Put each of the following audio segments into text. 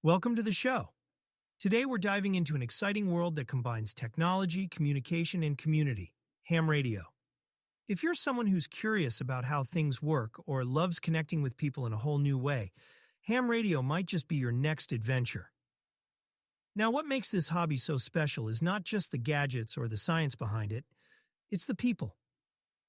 Welcome to the show. Today we're diving into an exciting world that combines technology, communication, and community, ham radio. If you're someone who's curious about how things work or loves connecting with people in a whole new way, ham radio might just be your next adventure. Now, what makes this hobby so special is not just the gadgets or the science behind it, it's the people.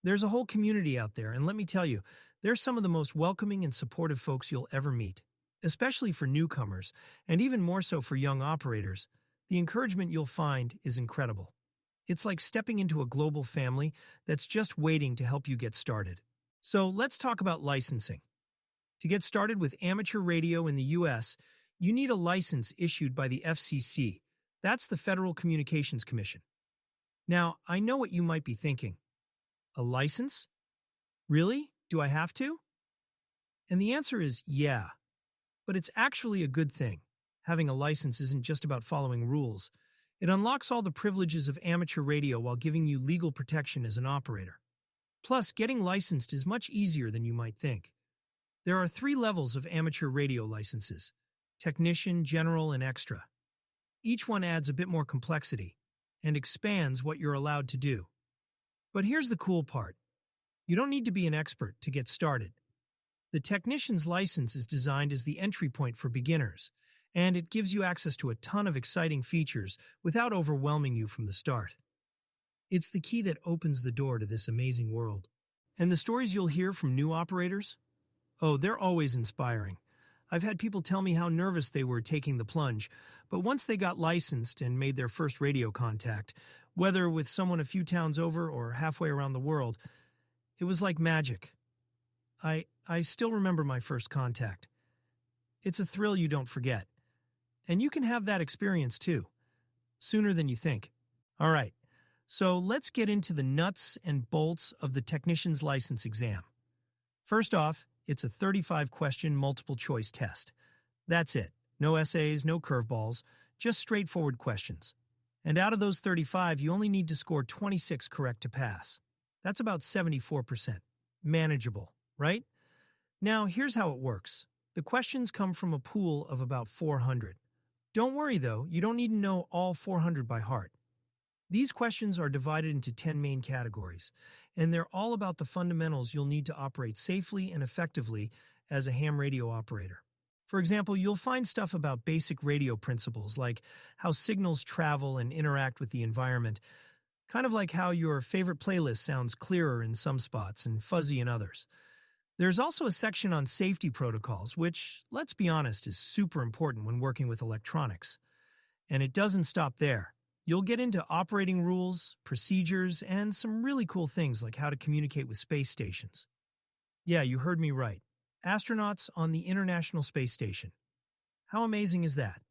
There's a whole community out there, and let me tell you, they're some of the most welcoming and supportive folks you'll ever meet. Especially for newcomers, and even more so for young operators, the encouragement you'll find is incredible. It's like stepping into a global family that's just waiting to help you get started. So let's talk about licensing. To get started with amateur radio in the U.S., you need a license issued by the FCC. That's the Federal Communications Commission. Now, I know what you might be thinking. A license? Really? Do I have to? And the answer is yeah. But it's actually a good thing. Having a license isn't just about following rules. It unlocks all the privileges of amateur radio while giving you legal protection as an operator. Plus, getting licensed is much easier than you might think. There are 3 levels of amateur radio licenses: technician, general, and extra. Each one adds a bit more complexity and expands what you're allowed to do. But here's the cool part. You don't need to be an expert to get started. The technician's license is designed as the entry point for beginners, and it gives you access to a ton of exciting features without overwhelming you from the start. It's the key that opens the door to this amazing world. And the stories you'll hear from new operators? Oh, they're always inspiring. I've had people tell me how nervous they were taking the plunge, but once they got licensed and made their first radio contact, whether with someone a few towns over or halfway around the world, it was like magic. I still remember my first contact. It's a thrill you don't forget. And you can have that experience too, sooner than you think. All right, so let's get into the nuts and bolts of the technician's license exam. First off, it's a 35-question multiple-choice test. That's it. No essays, no curveballs, just straightforward questions. And out of those 35, you only need to score 26 correct to pass. That's about 74%. Manageable, right? Now, here's how it works. The questions come from a pool of about 400. Don't worry, though, you don't need to know all 400 by heart. These questions are divided into 10 main categories, and they're all about the fundamentals you'll need to operate safely and effectively as a ham radio operator. For example, you'll find stuff about basic radio principles, like how signals travel and interact with the environment, kind of like how your favorite playlist sounds clearer in some spots and fuzzy in others. There's also a section on safety protocols, which, let's be honest, is super important when working with electronics. And it doesn't stop there. You'll get into operating rules, procedures, and some really cool things like how to communicate with space stations. Yeah, you heard me right. Astronauts on the International Space Station. How amazing is that?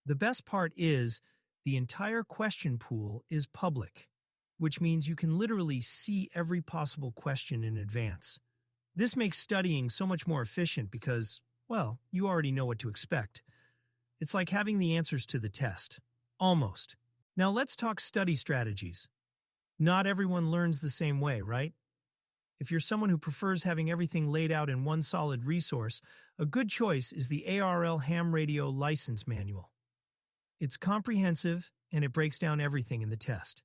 The best part is the entire question pool is public, which means you can literally see every possible question in advance. This makes studying so much more efficient because, well, you already know what to expect. It's like having the answers to the test. Almost. Now let's talk study strategies. Not everyone learns the same way, right? If you're someone who prefers having everything laid out in one solid resource, a good choice is the ARL Ham Radio License Manual. It's comprehensive, and it breaks down everything in the test.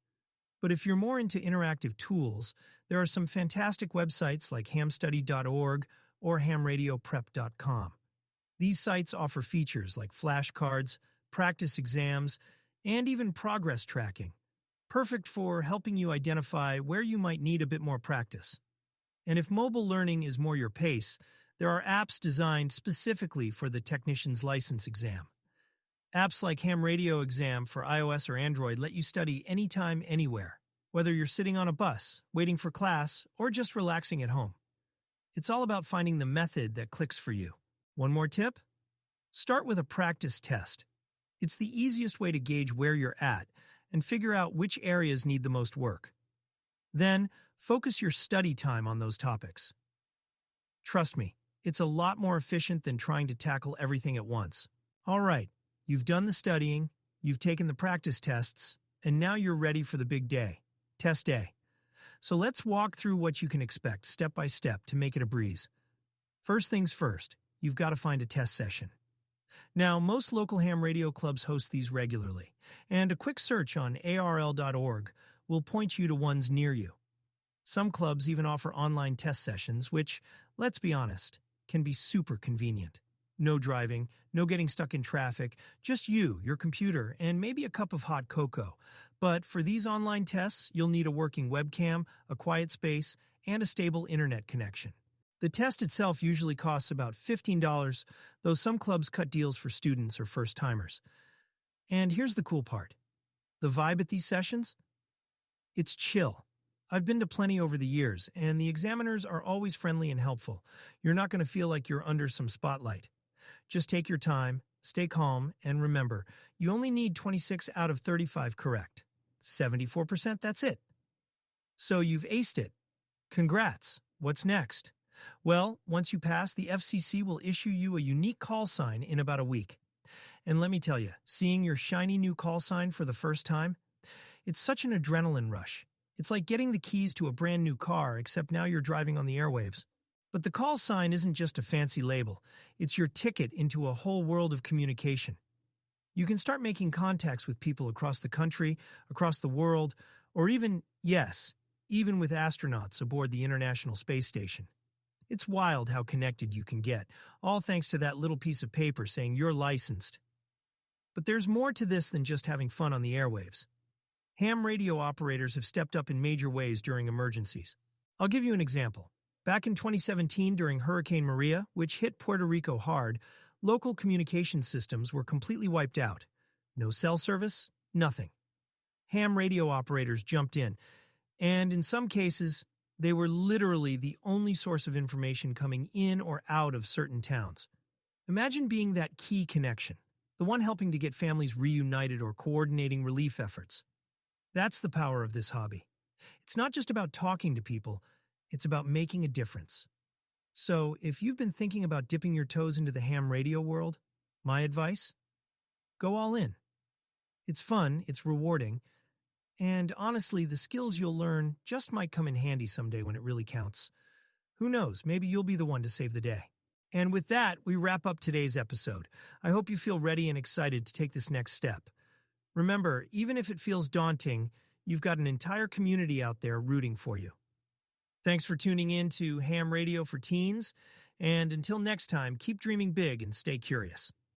But if you're more into interactive tools, there are some fantastic websites like hamstudy.org or hamradioprep.com. These sites offer features like flashcards, practice exams, and even progress tracking, perfect for helping you identify where you might need a bit more practice. And if mobile learning is more your pace, there are apps designed specifically for the technician's license exam. Apps like Ham Radio Exam for iOS or Android let you study anytime, anywhere, whether you're sitting on a bus, waiting for class, or just relaxing at home. It's all about finding the method that clicks for you. One more tip? Start with a practice test. It's the easiest way to gauge where you're at and figure out which areas need the most work. Then, focus your study time on those topics. Trust me, it's a lot more efficient than trying to tackle everything at once. All right. You've done the studying, you've taken the practice tests, and now you're ready for the big day, test day. So let's walk through what you can expect step by step to make it a breeze. First things first, you've got to find a test session. Now, most local ham radio clubs host these regularly, and a quick search on arl.org will point you to ones near you. Some clubs even offer online test sessions, which, let's be honest, can be super convenient. No driving, no getting stuck in traffic, just you, your computer, and maybe a cup of hot cocoa. But for these online tests, you'll need a working webcam, a quiet space, and a stable internet connection. The test itself usually costs about $15, though some clubs cut deals for students or first-timers. And here's the cool part. The vibe at these sessions? It's chill. I've been to plenty over the years, and the examiners are always friendly and helpful. You're not going to feel like you're under some spotlight. Just take your time, stay calm, and remember, you only need 26 out of 35 correct. 74%, that's it. So you've aced it. Congrats. What's next? Well, once you pass, the FCC will issue you a unique call sign in about a week. And let me tell you, seeing your shiny new call sign for the first time, it's such an adrenaline rush. It's like getting the keys to a brand new car, except now you're driving on the airwaves. But the call sign isn't just a fancy label. It's your ticket into a whole world of communication. You can start making contacts with people across the country, across the world, or even, yes, even with astronauts aboard the International Space Station. It's wild how connected you can get, all thanks to that little piece of paper saying you're licensed. But there's more to this than just having fun on the airwaves. Ham radio operators have stepped up in major ways during emergencies. I'll give you an example. Back in 2017, during Hurricane Maria, which hit Puerto Rico hard, local communication systems were completely wiped out. No cell service, nothing. Ham radio operators jumped in, and in some cases, they were literally the only source of information coming in or out of certain towns. Imagine being that key connection, the one helping to get families reunited or coordinating relief efforts. That's the power of this hobby. It's not just about talking to people, it's about making a difference. So, if you've been thinking about dipping your toes into the ham radio world, my advice? Go all in. It's fun, it's rewarding, and honestly, the skills you'll learn just might come in handy someday when it really counts. Who knows, maybe you'll be the one to save the day. And with that, we wrap up today's episode. I hope you feel ready and excited to take this next step. Remember, even if it feels daunting, you've got an entire community out there rooting for you. Thanks for tuning in to Ham Radio for Teens, and until next time, keep dreaming big and stay curious.